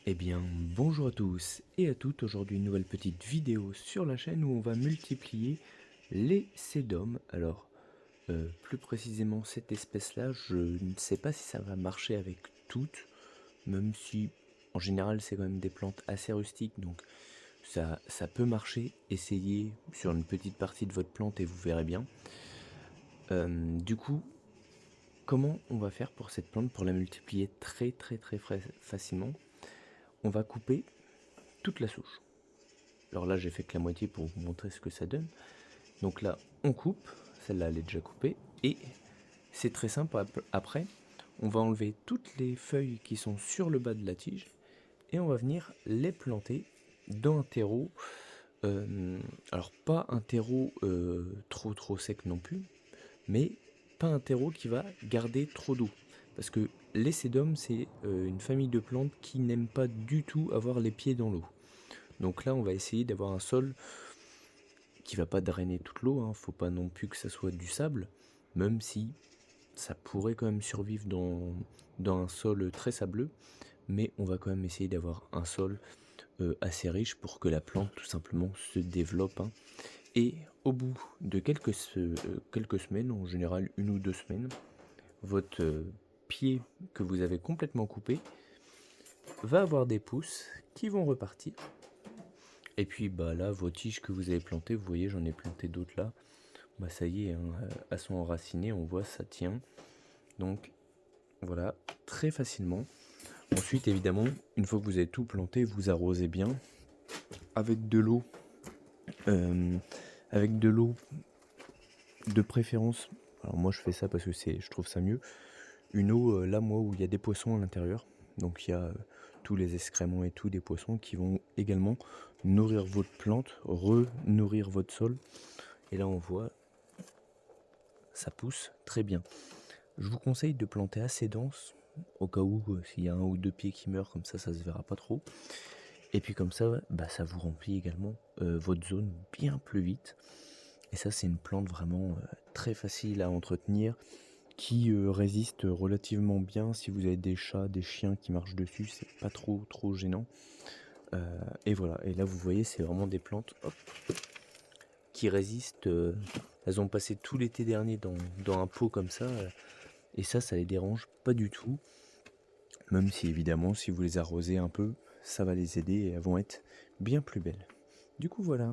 Eh bien, bonjour à tous et à toutes. Aujourd'hui, une nouvelle petite vidéo sur la chaîne où on va multiplier les sédums. Alors, plus précisément, cette espèce-là, je ne sais pas si ça va marcher avec toutes, même si, en général, c'est quand même des plantes assez rustiques, donc ça peut marcher. Essayez sur une petite partie de votre plante et vous verrez bien. Du coup, comment on va faire pour cette plante pour la multiplier très facilement? On va couper toute la souche. Alors là, j'ai fait que la moitié pour vous montrer ce que ça donne. Donc là, on coupe. Celle-là, elle est déjà coupée. Et c'est très simple. Après, on va enlever toutes les feuilles qui sont sur le bas de la tige. Et on va venir les planter dans un terreau. Alors pas un terreau trop sec non plus. Mais pas un terreau qui va garder trop d'eau. Parce que les sédums, c'est une famille de plantes qui n'aiment pas du tout avoir les pieds dans l'eau. Donc là, on va essayer d'avoir un sol qui va pas drainer toute l'eau, hein. Faut pas non plus que ça soit du sable, même si ça pourrait quand même survivre dans un sol très sableux, mais on va quand même essayer d'avoir un sol assez riche pour que la plante tout simplement se développe, hein. Et au bout de quelques semaines, en général 1 ou 2 semaines, votre pied que vous avez complètement coupé va avoir des pousses qui vont repartir. Et puis bah là, vos tiges que vous avez plantées, vous voyez, j'en ai planté d'autres là. Bah ça y est, hein, elles sont enracinées, on voit ça tient. Donc voilà, très facilement. Ensuite, évidemment, une fois que vous avez tout planté, vous arrosez bien avec de l'eau. Avec de l'eau de préférence. Alors moi je fais ça parce que je trouve ça mieux. Une eau là moi où il y a des poissons à l'intérieur. Donc il y a tous les excréments et tout des poissons qui vont également nourrir votre plante, re-nourrir votre sol. Et là on voit, ça pousse très bien. Je vous conseille de planter assez dense, au cas où s'il y a 1 ou 2 pieds qui meurent, comme ça se verra pas trop. Et puis comme ça, bah, ça vous remplit également votre zone bien plus vite. Et ça c'est une plante vraiment très facile à entretenir, qui résiste relativement bien. Si vous avez des chats, des chiens qui marchent dessus, c'est pas trop gênant. Et voilà, et là vous voyez c'est vraiment des plantes qui résistent. Elles ont passé tout l'été dernier dans un pot comme ça. Et ça les dérange pas du tout. Même si évidemment, si vous les arrosez un peu, ça va les aider et elles vont être bien plus belles. Du coup, voilà.